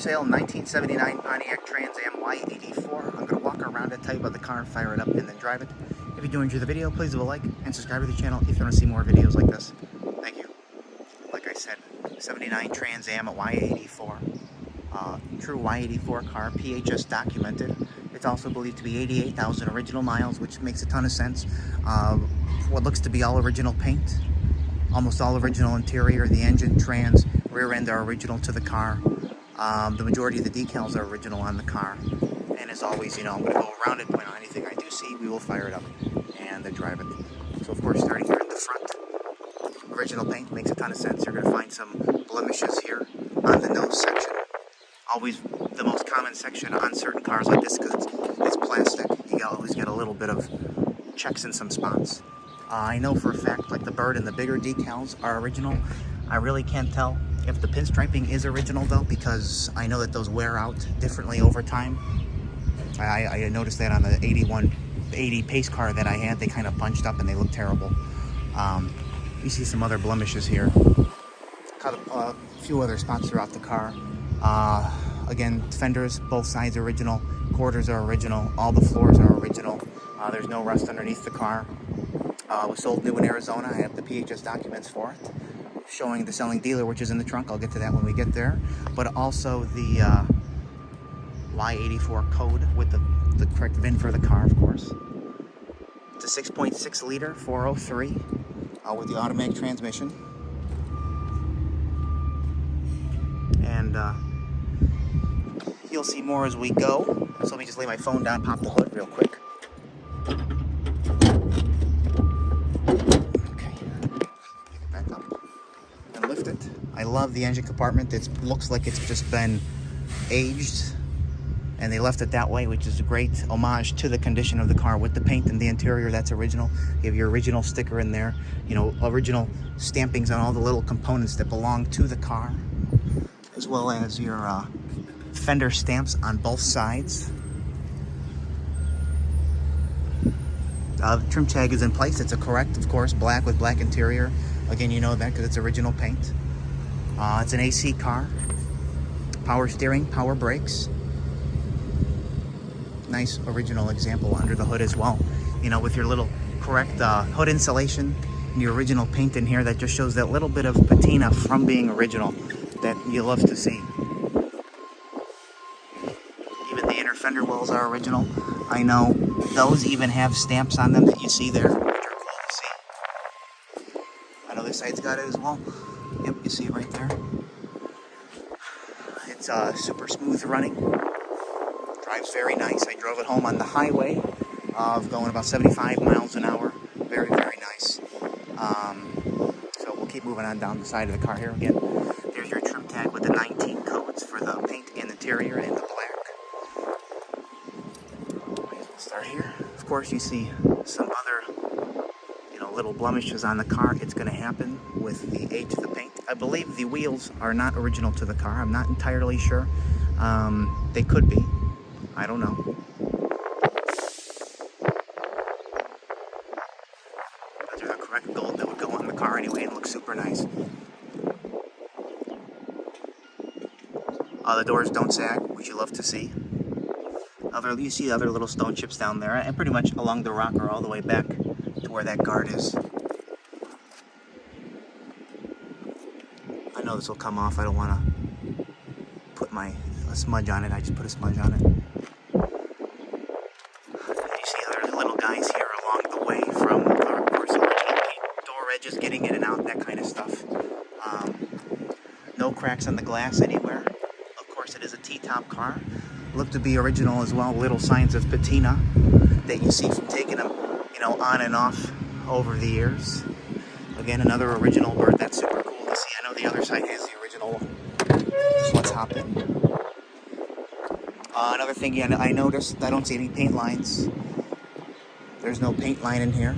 sale 1979 Pontiac Trans Am Y84. I'm going to walk around it, tell you about the car, fire it up, and then drive it. If you do enjoy the video, please leave a like and subscribe to the channel if you want to see more videos like this. Thank you. Like I said, 79 Trans Am at Y84. True Y84 car, PHS documented. It's also believed to be 88,000 original miles, which makes a ton of sense. What looks to be all original paint. Almost all original interior. The engine, trans, rear end are original to the car. The majority of the decals are original on the car. And as always, you know, I'm going to go around it, point out anything I do see, we will fire it up and then drive it. So of course, starting here in the front, original paint makes a ton of sense. You're going to find some blemishes here on the nose section. Always the most common section on certain cars like this because it's plastic. You always get a little bit of checks in some spots. I know for a fact, like the bird and the bigger decals are original. I really can't tell if the pinstriping is original though, because I know that those wear out differently over time. I noticed that on the 80 pace car that I had, they kind of punched up and they look terrible. You see some other blemishes here. Cut a few other spots throughout the car. Again, fenders, both sides original. Quarters are original. All the floors are original. There's no rust underneath the car. It was sold new in Arizona. I have the PHS documents for it, showing the selling dealer, which is in the trunk. I'll get to that when we get there. But also the Y84 code with the correct VIN for the car, of course. It's a 6.6 liter 403 with the automatic transmission. And you'll see more as we go. So let me just lay my phone down, pop the hood real quick. Lift it. I love the engine compartment. It looks like it's just been aged and they left it that way, which is a great homage to the condition of the car with the paint and the interior. That's original. You have your original sticker in there, you know, original stampings on all the little components that belong to the car, as well as your fender stamps on both sides. The trim tag is in place. It's a correct, of course, black with black interior. Again, you know that because it's original paint. It's an AC car. Power steering, power brakes. Nice original example under the hood as well. You know, with your little correct hood insulation and your original paint in here, that just shows that little bit of patina from being original that you love to see. Even the inner fender wells are original. I know those even have stamps on them that you see there. This side's got it as well. Yep, you see it right there. It's super smooth running. Drives very nice. I drove it home on the highway of going about 75 miles an hour. Very, very nice. So we'll keep moving on down the side of the car here again. There's your trim tag with the 19 codes for the paint and interior and the black. We'll start here. Of course, you see some other little blemishes on the car. It's going to happen with the age of the paint. I believe the wheels are not original to the car. I'm not entirely sure. They could be. I don't know. But they're the correct gold that would go on the car anyway and look super nice. The doors don't sag, which you love to see. You see other little stone chips down there, and pretty much along the rocker all the way back to where that guard is. I know this will come off. I don't want to put a smudge on it. I just put a smudge on it. You see other little guys here along the way from, of course, original paint, door edges, getting in and out, that kind of stuff. No cracks on the glass anywhere. Of course, it is a T-top car. Looked to be original as well. Little signs of patina that you see from taking them, you know, on and off over the years. Again, another original bird. That's super cool to see. I know the other side has the original. So let's hop in. Another thing I noticed, I don't see any paint lines. There's no paint line in here.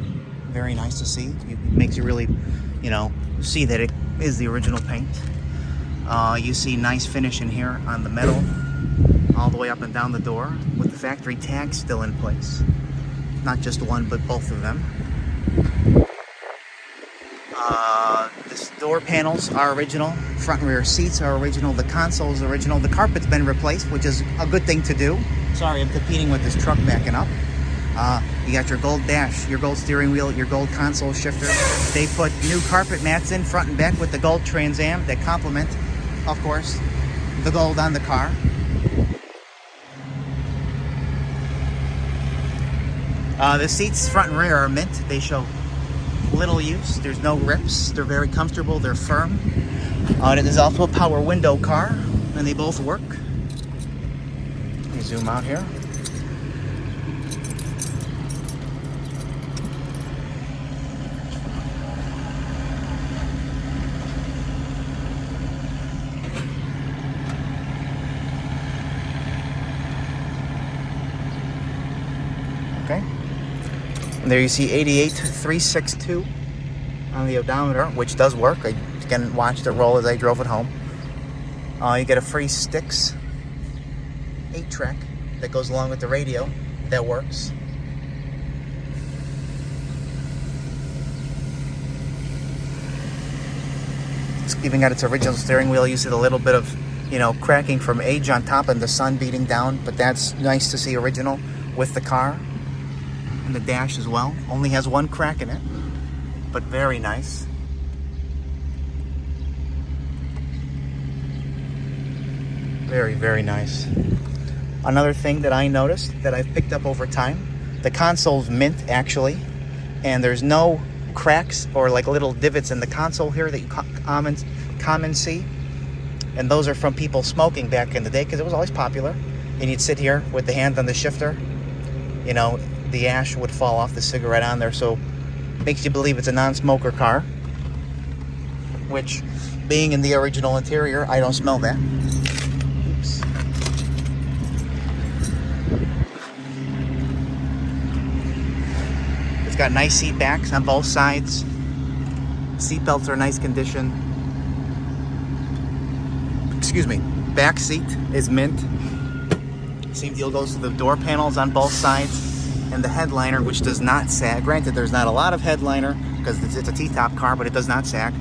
Very nice to see. It makes you really, you know, see that it is the original paint. You see nice finish in here on the metal, all the way up and down the door, with the factory tag still in place. Not just one, but both of them. The door panels are original. Front and rear seats are original. The console is original. The carpet's been replaced, which is a good thing to do. Sorry, I'm competing with this truck backing up. You got your gold dash, your gold steering wheel, your gold console shifter. They put new carpet mats in front and back with the gold Trans Am that complement, of course, the gold on the car. The seats front and rear are mint. They show little use. There's no rips. They're very comfortable. They're firm. It is also a power window car, and they both work. Let me zoom out here. Okay. And there you see 88,362 on the odometer, which does work. I again watched it roll as I drove it home. You get a free Sticks 8-track that goes along with the radio that works. It's even got its original steering wheel. You see a little bit of, cracking from age on top and the sun beating down, but that's nice to see original with the car. And the dash as well. Only has one crack in it, but very nice. Very, very nice. Another thing that I noticed that I've picked up over time, the console's mint actually, and there's no cracks or like little divots in the console here that you common see. And those are from people smoking back in the day, because it was always popular. And you'd sit here with the hand on the shifter, the ash would fall off the cigarette on there, so makes you believe it's a non-smoker car, which, being in the original interior, I don't smell that. Oops. It's got nice seat backs on both sides. Seat belts are in nice condition. Excuse me. Back seat is mint. Same deal goes to the door panels on both sides. And the headliner, which does not sag. Granted, there's not a lot of headliner because it's a T-top car, but it does not sag.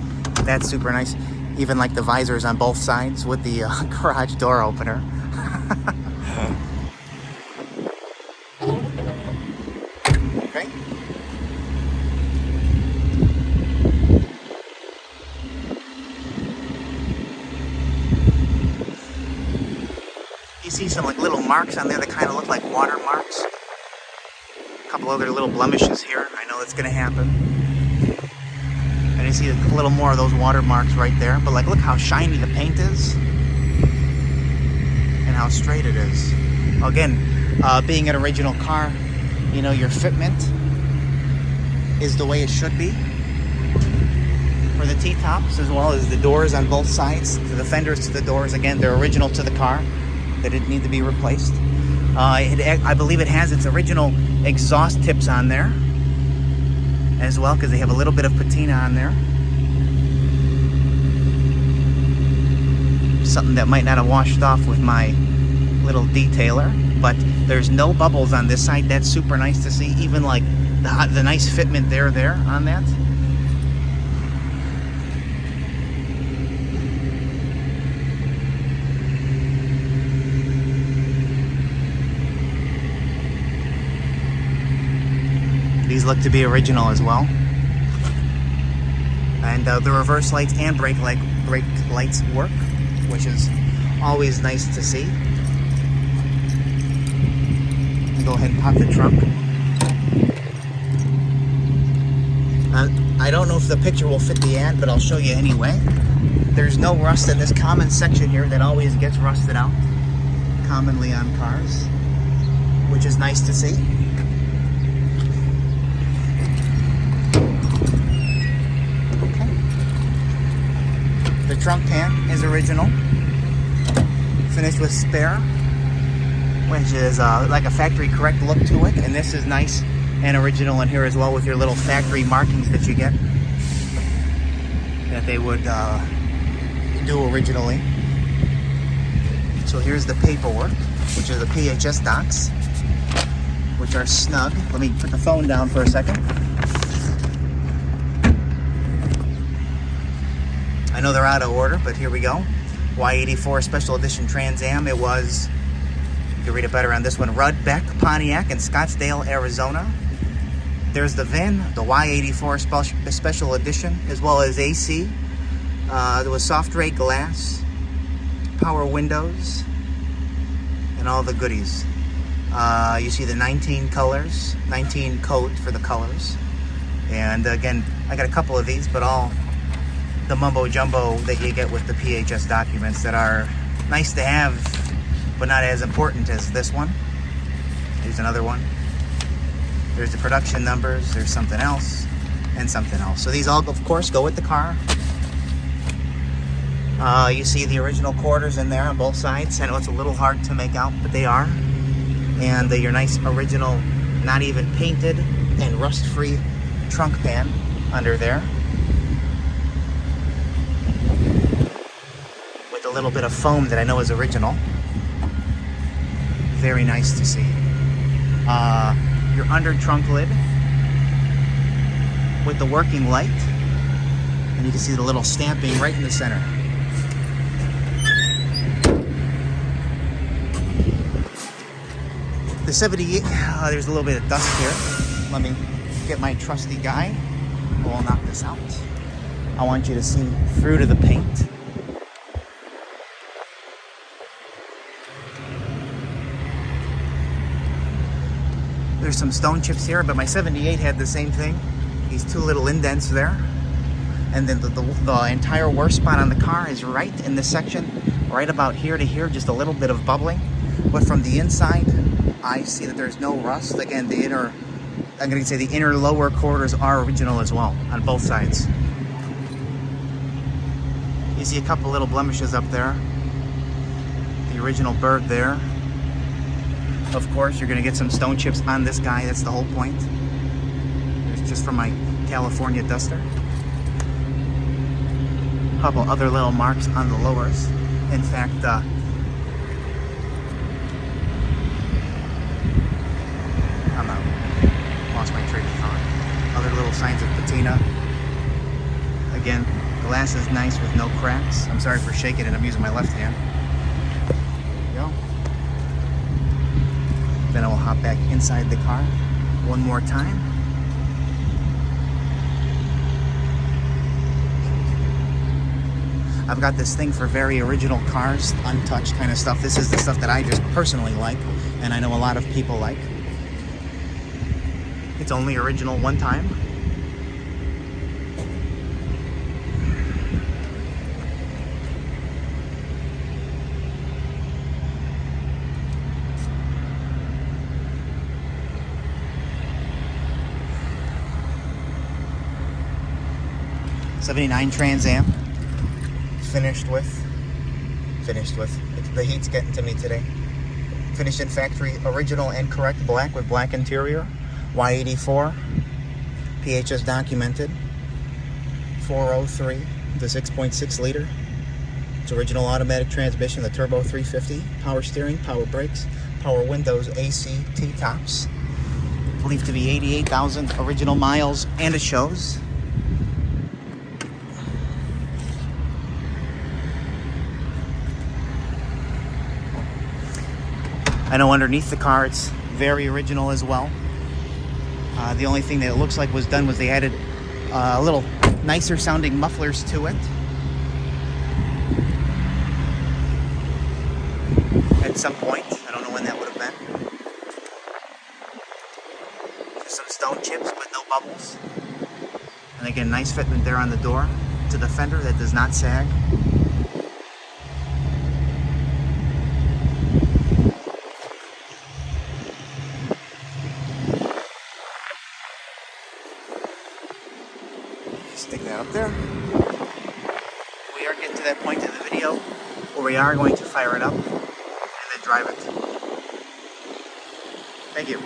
That's super nice. Even like the visors on both sides with the garage door opener. Okay. You see some like little marks on there that kind of look like water marks. Couple other little blemishes here. I know that's going to happen. And you see a little more of those water marks right there. But like, look how shiny the paint is. And how straight it is. Again, being an original car, your fitment is the way it should be. For the T-tops, as well as the doors on both sides. To the fenders, to the doors. Again, they're original to the car. They didn't need to be replaced. I believe it has its original exhaust tips on there as well, because they have a little bit of patina on there. Something that might not have washed off with my little detailer, but there's no bubbles on this side. That's super nice to see. Even like the nice fitment there on that. These look to be original as well. And the reverse lights and brake lights work, which is always nice to see. Go ahead and pop the trunk. I don't know if the picture will fit the ad, but I'll show you anyway. There's no rust in this common section here that always gets rusted out, commonly on cars, which is nice to see. The trunk pan is original, finished with spare, which is like a factory correct look to it. And this is nice and original in here as well, with your little factory markings that you get that they would do originally. So here's the paperwork, which are the PHS docs, which are snug. Let me put the phone down for a second. I know they're out of order, but here we go. Y84 Special Edition Trans Am. It was, you can read it better on this one, Rudbeck, Pontiac in Scottsdale, Arizona. There's the VIN, the Y84 Special Edition, as well as AC. There was soft rate glass, power windows, and all the goodies. You see the 19 colors, 19 code for the colors. And again, I got a couple of these, but all the mumbo jumbo that you get with the PHS documents that are nice to have, but not as important as this one. Here's another one. There's the production numbers, there's something else, and something else. So these all, of course, go with the car. You see the original quarters in there on both sides. I know it's a little hard to make out, but they are. And your nice original, not even painted and rust-free trunk pan under there. With a little bit of foam that I know is original. Very nice to see. Your under trunk lid with the working light. And you can see the little stamping right in the center. The 78, there's a little bit of dust here. Let me get my trusty guy. We'll knock this out. I want you to see through to the paint. There's some stone chips here, but my 78 had the same thing. These two little indents there. And then the entire worst spot on the car is right in this section, right about here to here, just a little bit of bubbling. But from the inside, I see that there's no rust. Again, the inner, I'm going to say the inner lower quarters are original as well on both sides. You see a couple little blemishes up there. The original bird there. Of course, you're going to get some stone chips on this guy. That's the whole point. There's just from my California duster. A couple other little marks on the lowers. In fact, I'm out. Lost my train of thought. Other little signs of patina. Again, glass is nice with no cracks. I'm sorry for shaking it. I'm using my left hand. There you go. Then I will hop back inside the car one more time. I've got this thing for very original cars, untouched kind of stuff. This is the stuff that I just personally like, and I know a lot of people like. It's only original one time. '79 Trans Am. Finished with. The heat's getting to me today. Finished in factory, original and correct black with black interior. Y84. PHS documented. 403. The 6.6 liter. It's original automatic transmission, the turbo 350. Power steering, power brakes, power windows, AC, T-tops. Believed to be 88,000 original miles, and it shows. I know underneath the car it's very original as well. The only thing that it looks like was done was they added a little nicer sounding mufflers to it. At some point, I don't know when that would have been. Just some stone chips but no bubbles. And again, nice fitment there on the door to the fender that does not sag. Stick that up there. We are getting to that point in the video where we are going to fire it up and then drive it. Thank you.